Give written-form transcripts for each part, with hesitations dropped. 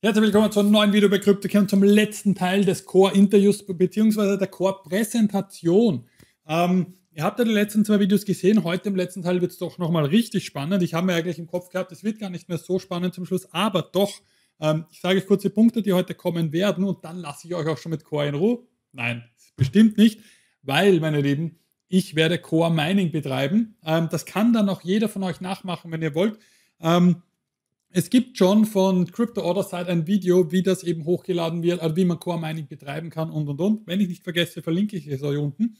Herzlich willkommen zu einem neuen Video bei TokTokey und zum letzten Teil des Core-Interviews bzw. der Core-Präsentation. Ihr habt ja die letzten zwei Videos gesehen, heute im letzten Teil wird es doch nochmal richtig spannend. Ich habe mir eigentlich im Kopf gehabt, es wird gar nicht mehr so spannend zum Schluss, aber doch, ich sage euch kurz die Punkte, die heute kommen werden und dann lasse ich euch auch schon mit Core in Ruhe. Nein, bestimmt nicht, weil, meine Lieben, ich werde Core-Mining betreiben. Das kann dann auch jeder von euch nachmachen, wenn ihr wollt. Es gibt schon von Krypto Trading ein Video, wie das eben hochgeladen wird, also wie man Core Mining betreiben kann und. Wenn ich nicht vergesse, verlinke ich es euch unten.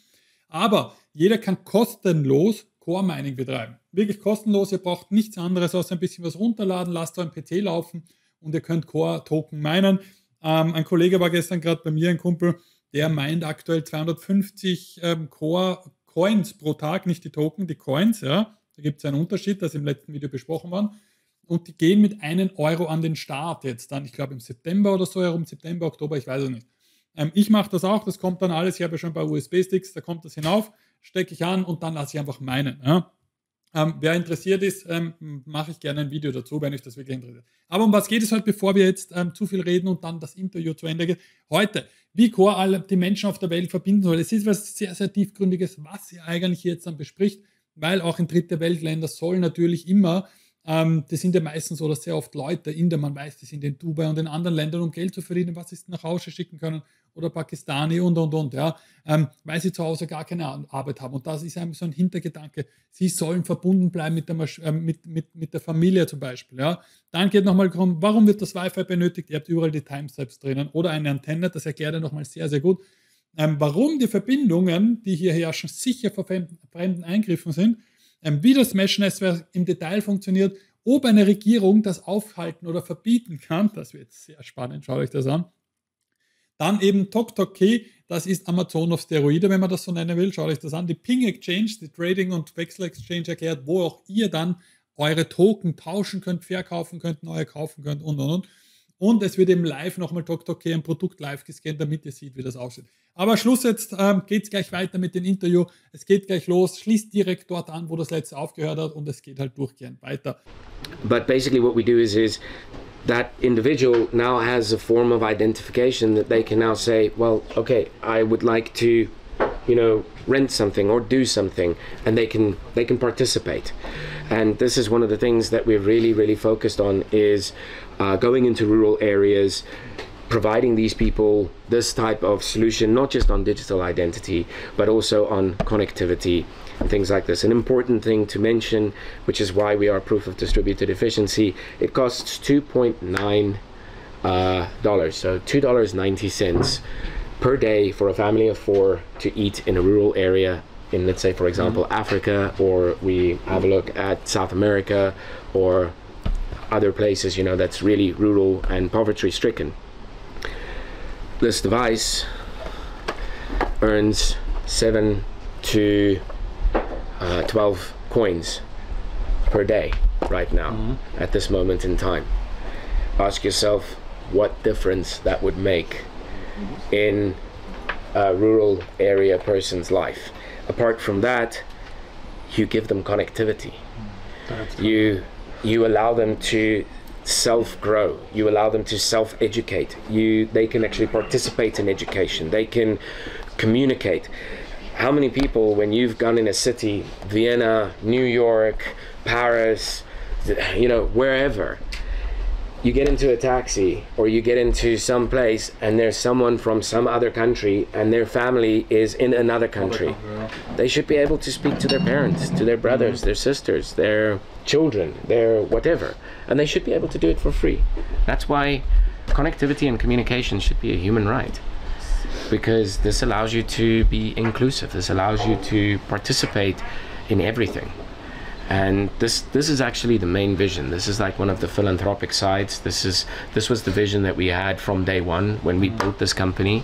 Aber jeder kann kostenlos Core Mining betreiben. Wirklich kostenlos, ihr braucht nichts anderes als ein bisschen was runterladen, lasst euren PC laufen und ihr könnt Core Token minen. Ein Kollege war gestern gerade bei mir, ein Kumpel, der meint aktuell 250 Core Coins pro Tag, nicht die Token, die Coins. Ja. Da gibt es einen Unterschied, das im letzten Video besprochen war. Und die gehen mit 1 Euro an den Start jetzt dann, ich glaube im September oder so herum, September, Oktober, ich weiß es nicht. Ich mache das auch, das kommt dann alles, ich habe ja schon ein paar USB-Sticks, da kommt das hinauf, stecke ich an und dann lasse ich einfach meinen. Ja. Wer interessiert ist, mache ich gerne ein Video dazu, wenn euch das wirklich interessiert. Aber um was geht es heute, bevor wir jetzt zu viel reden und dann das Interview zu Ende geht? Heute, wie Core alle die Menschen auf der Welt verbinden soll. Es ist was sehr, sehr tiefgründiges, was ihr eigentlich jetzt dann bespricht, weil auch in dritte Weltländer soll natürlich immer das sind ja meistens oder sehr oft Leute, Inder, man weiß, die sind in Dubai und in anderen Ländern, um Geld zu verdienen, was sie nach Hause schicken können, oder Pakistani und, ja, weil sie zu Hause gar keine Arbeit haben. Und das ist einfach so ein Hintergedanke. Sie sollen verbunden bleiben mit der Familie zum Beispiel. Ja. Dann geht nochmal darum, warum wird das Wi-Fi benötigt? Ihr habt überall die Timestamps drinnen oder eine Antenne, das erklärt er nochmal sehr, sehr gut. Warum die Verbindungen, die hier herrschen, sicher vor fremden Eingriffen sind. Wie das Mesh Netzwerk im Detail funktioniert, ob eine Regierung das aufhalten oder verbieten kann, das wird sehr spannend, schaut euch das an. Dann eben TokTokey, das ist Amazon auf Steroide, wenn man das so nennen will, schaut euch das an. Die Ping Exchange, die Trading- und Wechsel-Exchange erklärt, wo auch ihr dann eure Token tauschen könnt, verkaufen könnt, neue kaufen könnt und. Und es wird eben live nochmal TokTokey ein Produkt live gescannt, damit ihr seht, wie das aussieht. Aber Schluss jetzt, geht es gleich weiter mit dem Interview. Es geht gleich los, schließt direkt dort an, wo das letzte aufgehört hat und es geht halt durchgehend weiter. But basically what we do is that individual now has a form of identification that they can now say, well, okay, I would like to, you know, rent something or do something, and they can participate. And this is one of the things that we're really focused on is going into rural areas, providing these people this type of solution, not just on digital identity, but also on connectivity and things like this. An important thing to mention, which is why we are proof of distributed efficiency, it costs $2.9, so $2.90 per day for a family of 4 to eat in a rural area in, let's say, for example, Africa, or we have a look at South America or other places, you know, that's really rural and poverty stricken. This device earns 7 to 12 coins per day right now at this moment in time. Ask yourself what difference that would make in a rural area person's life. Apart from that, you give them connectivity. You allow them to self-grow. You allow them to self-educate. They can actually participate in education. They can communicate. How many people, when you've gone in a city, Vienna, New York, Paris, you know, wherever, you get into a taxi or you get into some place and there's someone from some other country and their family is in another country. They should be able to speak to their parents, to their brothers, their sisters, their children, their whatever, and they should be able to do it for free. That's why connectivity and communication should be a human right, because this allows you to be inclusive. This allows you to participate in everything. And this is actually the main vision. This is like one of the philanthropic sides. This was the vision that we had from day one when we built this company.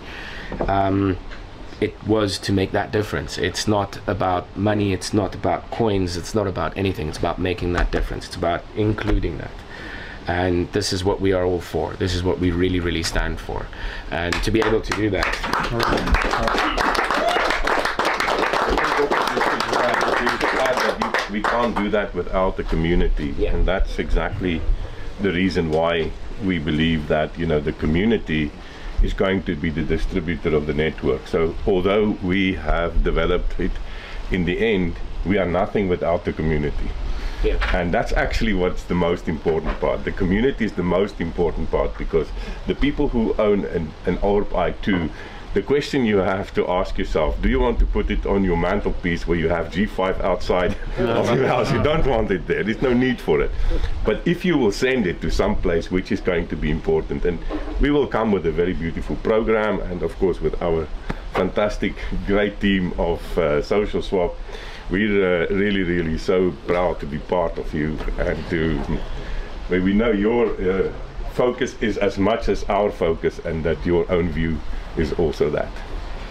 It was to make that difference. It's not about money, it's not about coins, it's not about anything. It's about making that difference. It's about including that. And this is what we are all for. This is what we really stand for. And to be able to do that. We can't do that without the community, and that's exactly the reason why we believe that, you know, the community is going to be the distributor of the network. So although we have developed it, in the end, we are nothing without the community. Yeah. And that's actually what's the most important part. The community is the most important part, because the people who own an ORP-I2, the question you have to ask yourself, do you want to put it on your mantelpiece where you have G5 outside of your house? You don't want it there. There's no need for it. But if you will send it to some place which is going to be important, and we will come with a very beautiful program, and of course with our fantastic, great team of Social Swap, we're really, really so proud to be part of you, and where we know your focus is as much as our focus, and that your own view is also that.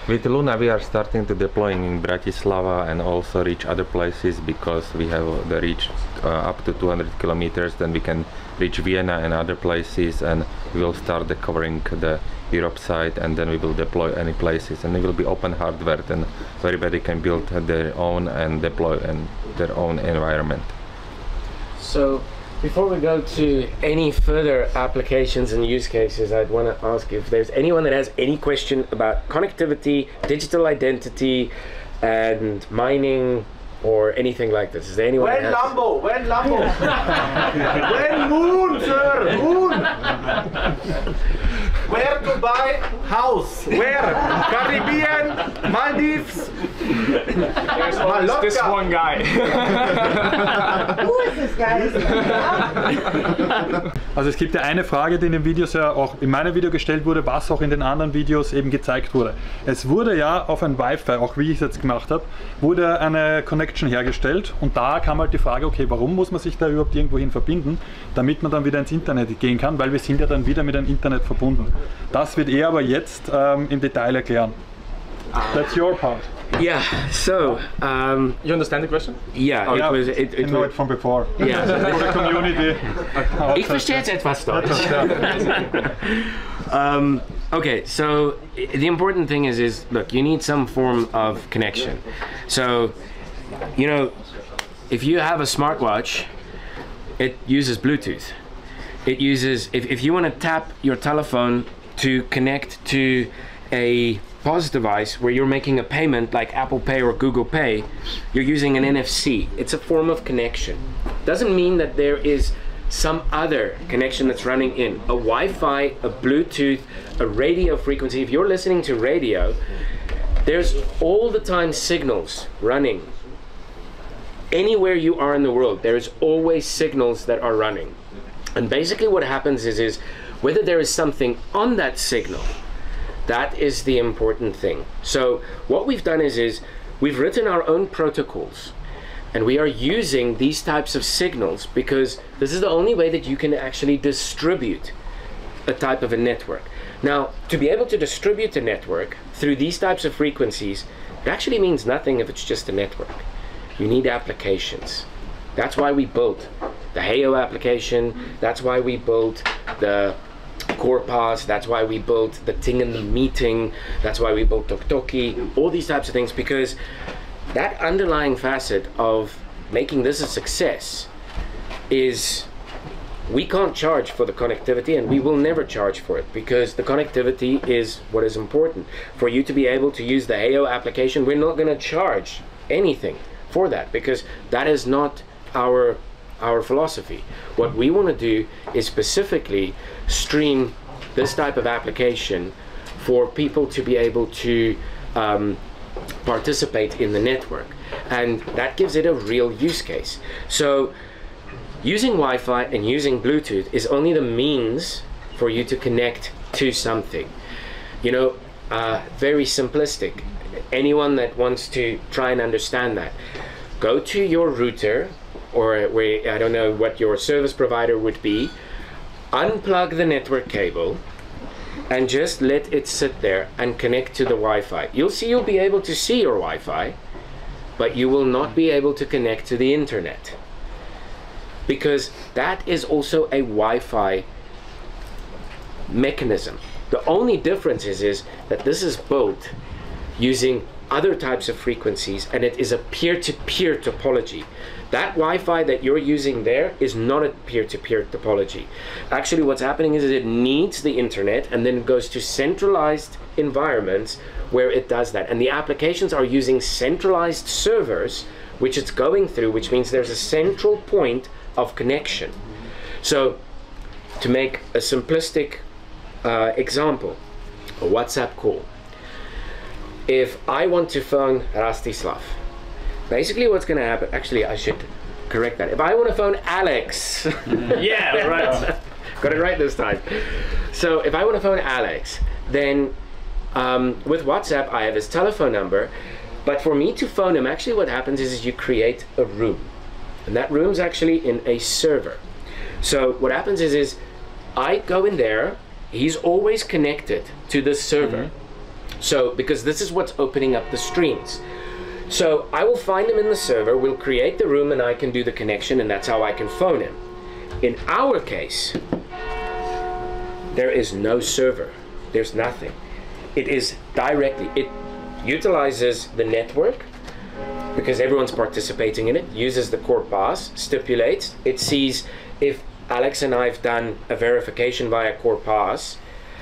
With Luna, we are starting to deploying in Bratislava and also reach other places, because we have the reach up to 200 kilometers. Then we can reach Vienna and other places, and we will start covering the Europe side, and then we will deploy any places, and it will be open hardware, and everybody can build their own and deploy in their own environment. So before we go to any further applications and use cases, I'd want to ask if there's anyone that has any question about connectivity, digital identity, and mining, or anything like this. Is there anyone? When Lambo? When Lambo? When Moon, sir? Moon? Where to buy house? Where? Caribbean? Maldives? There's this one guy. Who is this guy? Also es gibt ja eine Frage, die in den Videos ja auch in meinem Video gestellt wurde, was auch in den anderen Videos eben gezeigt wurde. Es wurde ja auf ein Wi-Fi, auch wie ich es jetzt gemacht habe, wurde eine Connection hergestellt, und da kam halt die Frage, okay, warum muss man sich da überhaupt irgendwohin verbinden, damit man dann wieder ins Internet gehen kann, weil wir sind ja dann wieder mit dem Internet verbunden. Das wird er aber jetzt im Detail erklären. That's your part. Yeah, so You understand the question? yeah, Yeah, it I know was it from before. yeah. For the community. Ich verstehe jetzt etwas Deutsch. Okay, so the important thing is look, you need some form of connection. So, you know, if you have a smartwatch, it uses Bluetooth. It uses, if you want to tap your telephone to connect to a POS device where you're making a payment like Apple Pay or Google Pay, you're using an NFC. It's a form of connection. Doesn't mean that there is some other connection that's running in. A Wi-Fi, a Bluetooth, a radio frequency. If you're listening to radio, there's all the time signals running. Anywhere you are in the world, there's always signals that are running. And basically what happens is whether there is something on that signal, that is the important thing. So what we've done is we've written our own protocols, and we are using these types of signals because this is the only way that you can actually distribute a type of a network. Now, to be able to distribute a network through these types of frequencies, it actually means nothing if it's just a network. You need applications. That's why we built the Heyo application. That's why we built the Core Pass. That's why we built the Ting in the meeting. That's why we built TokTokey. All these types of things, because that underlying facet of making this a success is we can't charge for the connectivity, and we will never charge for it, because the connectivity is what is important. For you to be able to use the Heyo application, we're not going to charge anything for that, because that is not our philosophy. What we want to do is specifically stream this type of application for people to be able to participate in the network, and that gives it a real use case. So using Wi-Fi and using Bluetooth is only the means for you to connect to something. You know, very simplistic. Anyone that wants to try and understand that, go to your router, or where, I don't know what your service provider would be, unplug the network cable and just let it sit there and connect to the Wi-Fi. You'll be able to see your Wi-Fi, but you will not be able to connect to the internet, because that is also a Wi-Fi mechanism. The only difference is that this is built using other types of frequencies, and it is a peer-to-peer topology. That Wi-Fi that you're using there is not a peer-to-peer topology. Actually, what's happening is it needs the internet, and then it goes to centralized environments where it does that. And the applications are using centralized servers, which it's going through, which means there's a central point of connection. So, to make a simplistic example, a WhatsApp call. If I want to phone Rastislav, basically what's going to happen, actually I should correct that. If I want to phone Alex, yeah, right, got it right this time. So if I want to phone Alex, then with WhatsApp I have his telephone number, but for me to phone him, actually what happens is you create a room, and that room's actually in a server. So what happens is I go in there, he's always connected to this server. So, because this is what's opening up the streams. So I will find him in the server, we'll create the room, and I can do the connection, and that's how I can phone him. In our case, there is no server. There's nothing. It is directly, it utilizes the network because everyone's participating in it, uses the core pass, stipulates, it sees if Alex and I have done a verification via core pass,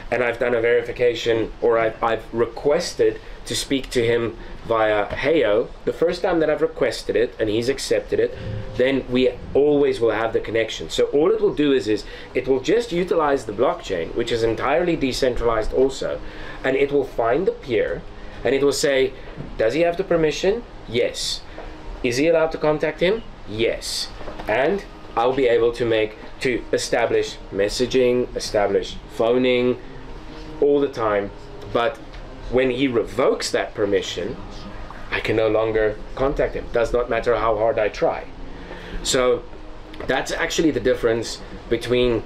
and I've done a verification, or I've requested to speak to him via Heyo, the first time that I've requested it and he's accepted it, then we always will have the connection. So all it will do is it will just utilize the blockchain, which is entirely decentralized also, and it will find the peer, and it will say, does he have the permission? Yes. Is he allowed to contact him? Yes. And I'll be able to establish messaging, establish phoning, all the time. But when he revokes that permission, I can no longer contact him. Does not matter how hard I try. So that's actually the difference between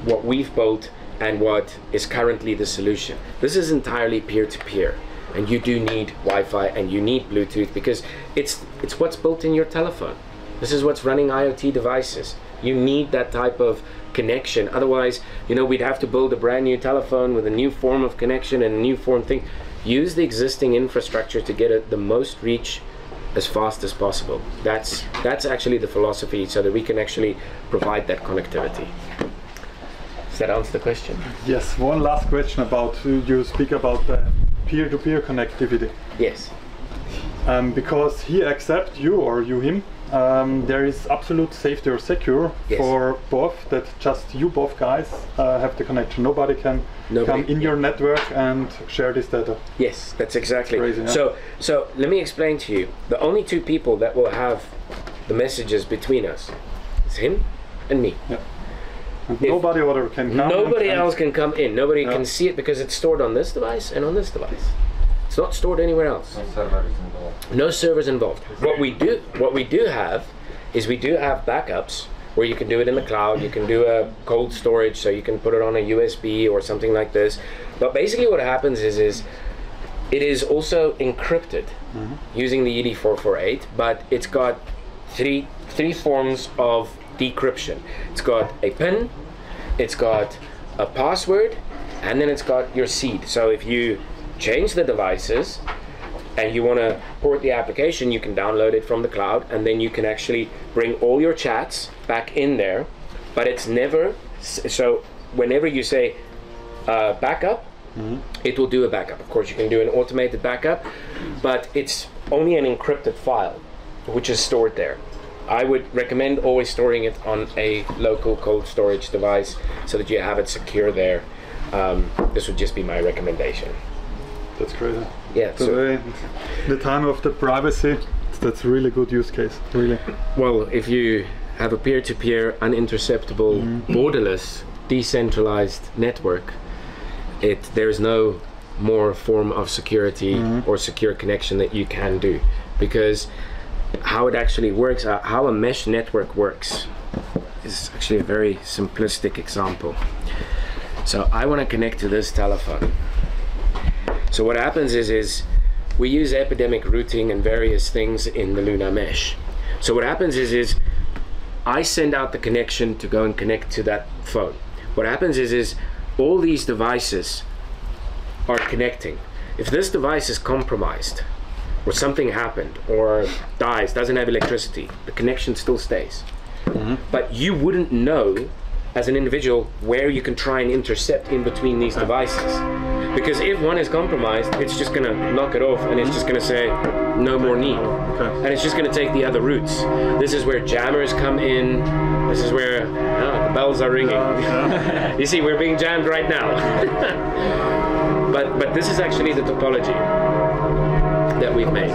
what we've built and what is currently the solution. This is entirely peer-to-peer, and you do need Wi-Fi and you need Bluetooth because it's what's built in your telephone. This is what's running IoT devices. You need that type of connection. Otherwise, we'd have to build a brand new telephone with a new form of connection and a new form thing. Use the existing infrastructure to get the most reach as fast as possible. That's actually the philosophy, so that we can actually provide that connectivity. Does that answer the question? Yes. One last question about, you speak about the peer-to-peer connectivity. Yes. Because he accepts you or you him, there is absolute safety or secure for both, that just you both guys have the connection. Nobody can come in your network and share this data. Yes, that's exactly. Crazy, yeah? So let me explain to you. The only two people that will have the messages between us is him and me. Yeah. Nobody other can come. Nobody else can come in. Nobody can see it because it's stored on this device and on this device. It's not stored anywhere else. No servers involved. No servers involved. What we do have is we do have backups where you can do it in the cloud. You can do a cold storage, so you can put it on a USB or something like this. But basically, what happens is it is also encrypted using the ED448. But it's got three forms of decryption. It's got a PIN, it's got a password, and then it's got your seed. So if you change the devices and you want to port the application, you can download it from the cloud, and then you can actually bring all your chats back in there. But it's never, so whenever you say backup, it will do a backup. Of course, you can do an automated backup, but it's only an encrypted file which is stored there. I would recommend always storing it on a local cold storage device so that you have it secure there. This would just be my recommendation. That's crazy. Yeah. So the time of the privacy, that's a really good use case, really. Well, if you have a peer-to-peer, uninterceptable, borderless, decentralized network, there's no more form of security or secure connection that you can do. Because how it actually works, how a mesh network works, is actually a very simplistic example. So I want to connect to this telephone. So what happens is we use epidemic routing and various things in the Luna mesh. So what happens is I send out the connection to go and connect to that phone. What happens is all these devices are connecting. If this device is compromised, or something happened, or dies, doesn't have electricity, the connection still stays. But you wouldn't know as an individual where you can try and intercept in between these devices. Because if one is compromised, it's just gonna knock it off and it's just gonna say, no more need. And it's just gonna take the other routes. This is where jammers come in. This is where the bells are ringing. You see, we're being jammed right now. but this is actually the topology that we've made.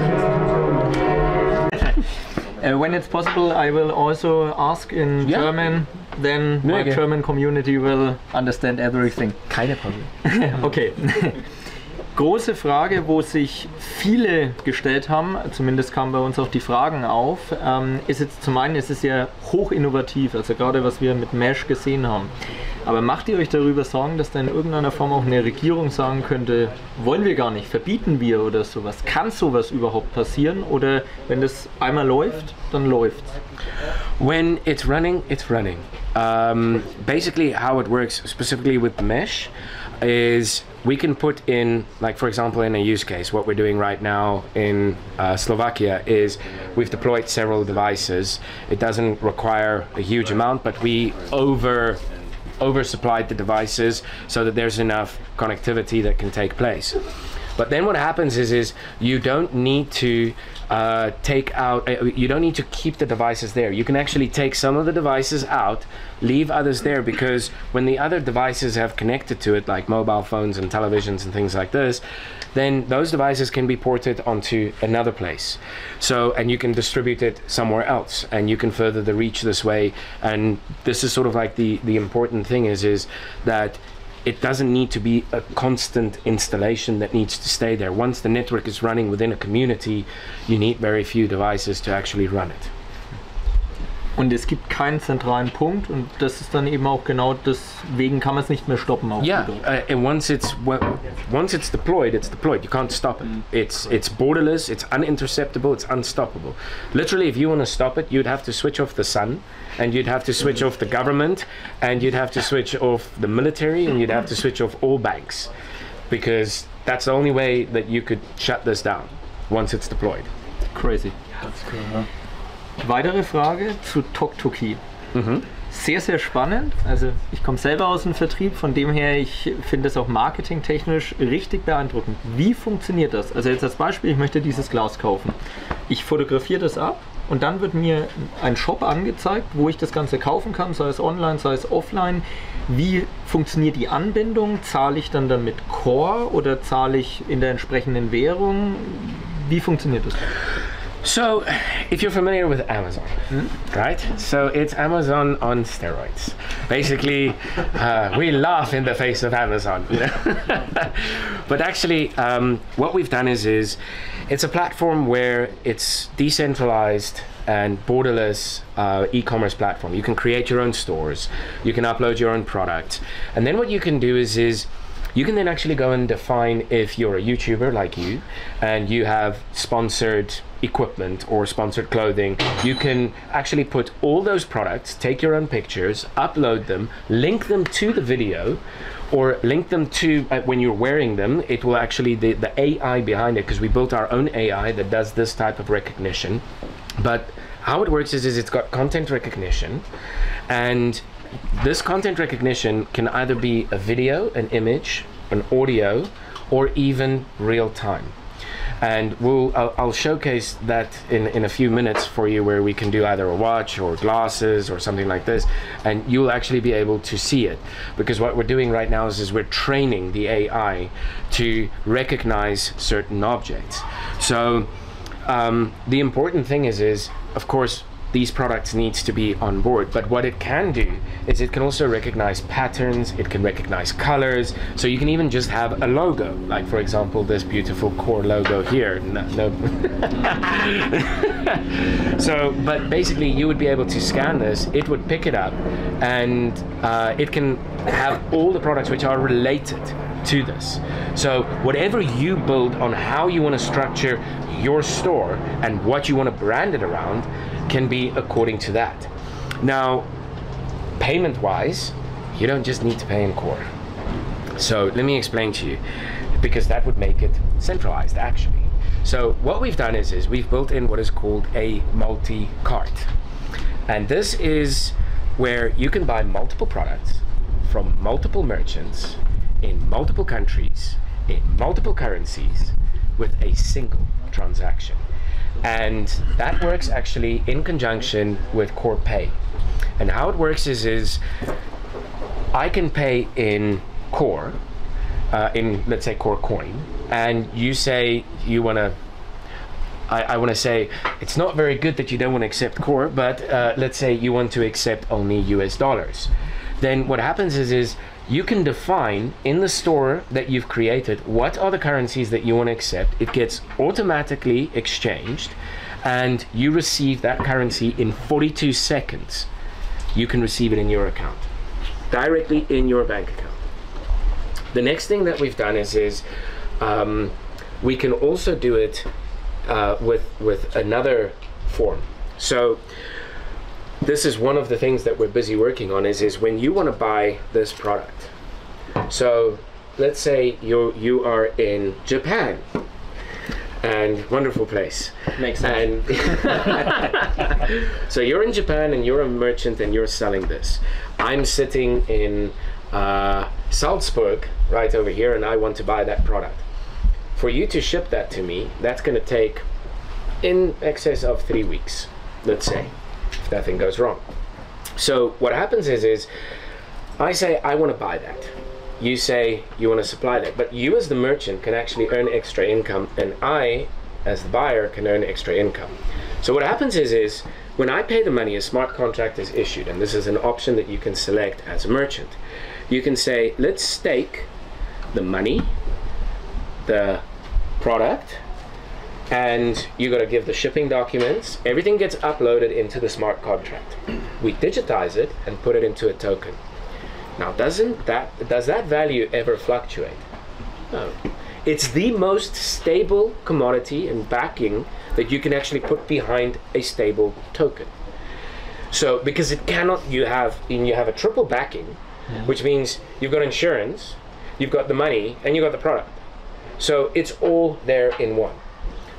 When it's possible, I will also ask in German, then my German community will understand everything. Keine Problem. Okay. Große Frage, wo sich viele gestellt haben, zumindest kamen bei uns auch die Fragen auf, ist jetzt zum einen, es ist ja hoch innovativ, also gerade was wir mit Mesh gesehen haben. Aber macht ihr euch darüber Sorgen, dass da in irgendeiner Form auch eine Regierung sagen könnte, wollen wir gar nicht, verbieten wir oder sowas? Kann sowas überhaupt passieren? Oder wenn das einmal läuft, dann läuft's? When it's running, it's running. Basically how it works, specifically with Mesh, is we can put in, like for example in a use case, what we're doing right now in Slovakia is we've deployed several devices. It doesn't require a huge amount, but we oversupplied the devices so that there's enough connectivity that can take place. But then what happens is you don't need to you don't need to keep the devices there. You can actually take some of the devices out, leave others there, because when the other devices have connected to it, like mobile phones and televisions and things like this, then those devices can be ported onto another place. So, and you can distribute it somewhere else, and you can further the reach this way. And this is sort of like the important thing is that it doesn't need to be a constant installation that needs to stay there. Once the network is running within a community, you need very few devices to actually run it. Und es gibt keinen zentralen Punkt und das ist dann eben auch genau deswegen kann man es nicht mehr stoppen. And once it's deployed, it's deployed. You can't stop it. It's borderless, it's uninterceptable, it's unstoppable. Literally, if you want to stop it, you'd have to switch off the sun, and you'd have to switch off the government, and you'd have to switch off the military, and you'd have to switch off all banks, because that's the only way that you could shut this down once it's deployed. Crazy. That's cool, huh? Weitere Frage zu TokTokey. Sehr, sehr spannend. Also ich komme selber aus dem Vertrieb, von dem her, ich finde es auch marketingtechnisch richtig beeindruckend. Wie funktioniert das? Also jetzt als Beispiel, ich möchte dieses Glas kaufen. Ich fotografiere das ab und dann wird mir ein Shop angezeigt, wo ich das Ganze kaufen kann, sei es online, sei es offline. Wie funktioniert die Anbindung? Zahle ich dann mit Core oder zahle ich in der entsprechenden Währung? Wie funktioniert das? So, if you're familiar with Amazon, right? So it's Amazon on steroids. Basically, we laugh in the face of Amazon, you know? But actually, what we've done is it's a platform where it's decentralized and borderless e-commerce platform. You can create your own stores, you can upload your own products, and then what you can do is you can then actually go and define if you're a YouTuber like you and you have sponsored equipment or sponsored clothing. You can actually put all those products, take your own pictures, upload them, link them to the video, or link them to when you're wearing them. It will actually, the AI behind it, because we built our own AI that does this type of recognition. But how it works is it's got content recognition, and this content recognition can either be a video, an image, an audio, or even real time. And I'll showcase that in a few minutes for you, where we can do either a watch or glasses or something like this, and you'll actually be able to see it. Because what we're doing right now is we're training the AI to recognize certain objects. So the important thing is of course, these products needs to be on board, but what it can do is it can also recognize patterns, it can recognize colors, so you can even just have a logo, like for example this beautiful Core logo here. So, but basically you would be able to scan this, it would pick it up, and it can have all the products which are related to this. So whatever you build on how you want to structure your store and what you want to brand it around can be according to that. Now, payment-wise, you don't just need to pay in Core. So let me explain to you, because that would make it centralized actually. So what we've done is we've built in what is called a multi-cart. And this is where you can buy multiple products from multiple merchants in multiple countries, in multiple currencies, with a single transaction. And that works actually in conjunction with Core Pay. And how it works is I can pay in Core, in let's say Core Coin, and you say you want to, I want to say it's not very good that you don't want to accept Core, but let's say you want to accept only US dollars. Then what happens is you can define in the store that you've created what are the currencies that you want to accept. It gets automatically exchanged and you receive that currency in 42 seconds. You can receive it in your account, directly in your bank account. The next thing that we've done is we can also do it with another form. So this is one of the things that we're busy working on is when you want to buy this product. So let's say you are in Japan, and wonderful place. Makes sense. And so you're in Japan and you're a merchant and you're selling this. I'm sitting in Salzburg right over here and I want to buy that product. For you to ship that to me, that's going to take in excess of 3 weeks, let's say, if nothing goes wrong. So what happens is I say I want to buy that. You say you want to supply that, but you as the merchant can actually earn extra income, and I as the buyer can earn extra income. So what happens is when I pay the money, a smart contract is issued, and this is an option that you can select as a merchant. You can say, let's stake the money, the product, and you got to give the shipping documents. Everything gets uploaded into the smart contract. We digitize it and put it into a token. Now, does that value ever fluctuate? No. It's the most stable commodity and backing that you can actually put behind a stable token. So, because it cannot, you have a triple backing, which means you've got insurance, you've got the money, and you've got the product. So it's all there in one.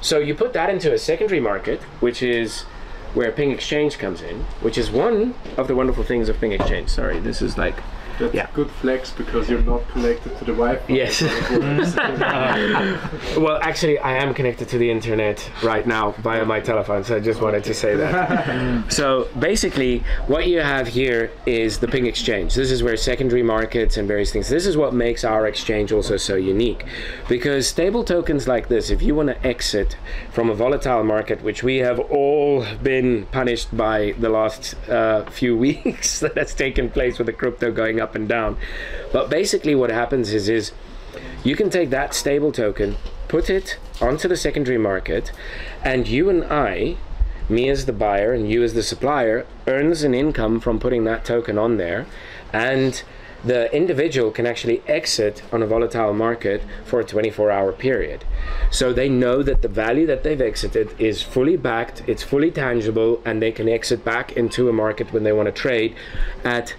So you put that into a secondary market, which is where Ping Exchange comes in, which is one of the wonderful things of Ping Exchange. Sorry, this is like... That's a good flex because you're not connected to the Wi-Fi. Yes. Well, actually, I am connected to the internet right now via my telephone, so I just wanted to say that. So basically, what you have here is the Ping Exchange. This is where secondary markets and various things. This is what makes our exchange also so unique, because stable tokens like this, if you want to exit from a volatile market, which we have all been punished by the last few weeks that has taken place with the crypto going up and down. But basically what happens is you can take that stable token, put it onto the secondary market, and you and I, me as the buyer and you as the supplier, earns an income from putting that token on there, and the individual can actually exit on a volatile market for a 24-hour period. So they know that the value that they've exited is fully backed, it's fully tangible, and they can exit back into a market when they want to trade at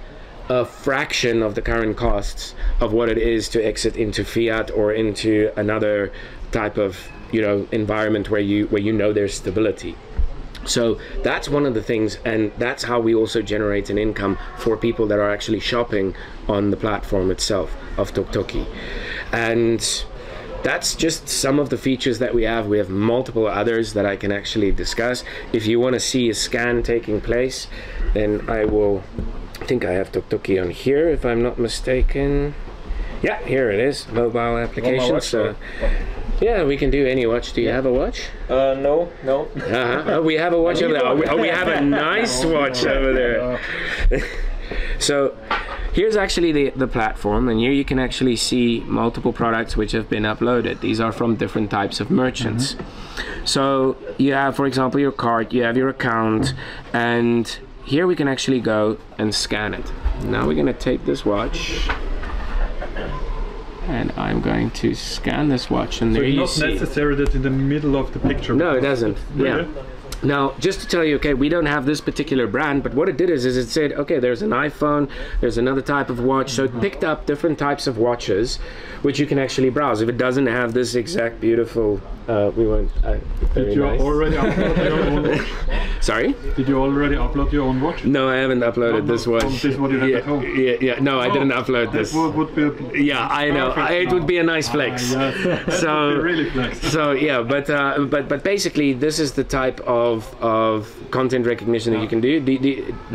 a fraction of the current costs of what it is to exit into fiat or into another type of environment where you know there's stability. So that's one of the things, and that's how we also generate an income for people that are actually shopping on the platform itself of TokTokey. And that's just some of the features that we have. We have multiple others that I can actually discuss. If you want to see a scan taking place, then I think I have TokTokey on here, if I'm not mistaken. Yeah, here it is, mobile application. So, yeah, we can do any watch. Do you have a watch? No. We have a watch over there. We have a nice watch over there. So here's actually the platform, and here you can actually see multiple products which have been uploaded. These are from different types of merchants. So you have, for example, your card, you have your account, and here we can actually go and scan it. Now we're going to take this watch, and I'm going to scan this watch, and there you see. So it's not necessary that in the middle of the picture. No, it doesn't. Yeah. Now, just to tell you, okay, we don't have this particular brand, but what it did is it said, okay, there's an iPhone, there's another type of watch, so it picked up different types of watches, which you can actually browse. If it doesn't have this exact beautiful, we won't. Did you already upload your own watch? Sorry? Did you already upload your own watch? No, I haven't uploaded this watch. This is what you have at home? Yeah. No, I didn't upload this. Would be yeah, I know. It would be a nice flex. Yes. So, really flex. So yeah, but basically, this is the type of content recognition that you can do.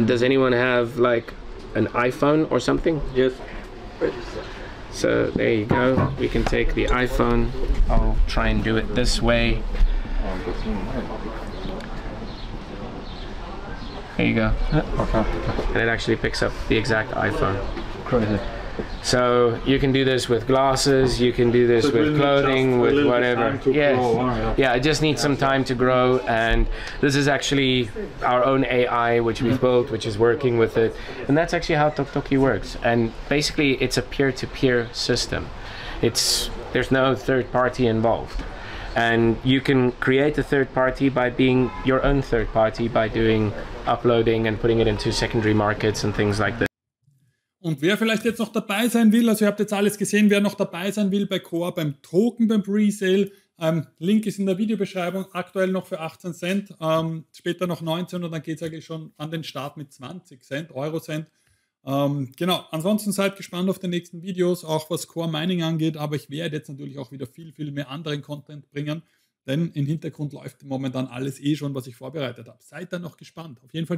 Does anyone have like an iPhone or something? Yes. So there you go. We can take the iPhone. I'll try and do it this way. There you go. And it actually picks up the exact iPhone. Crazy. So you can do this with glasses, you can do this with clothing, with whatever. Yeah, it just needs some time to grow, and this is actually our own AI which we've built, which is working with it, and that's actually how TokTokey works. And basically it's a peer-to-peer system. There's no third party involved. And you can create a third party by being your own third party, by doing uploading and putting it into secondary markets and things like that. Und wer vielleicht jetzt noch dabei sein will, also ihr habt jetzt alles gesehen, wer noch dabei sein will bei Core, beim Token, beim Presale, Link ist in der Videobeschreibung, aktuell noch für 18 Cent, später noch 19 und dann geht es eigentlich schon an den Start mit 20 Cent, Eurocent. Genau, ansonsten seid gespannt auf die nächsten Videos, auch was Core Mining angeht, aber ich werde jetzt natürlich auch wieder viel mehr anderen Content bringen, denn im Hintergrund läuft momentan alles schon, was ich vorbereitet habe. Seid da noch gespannt. Auf jeden Fall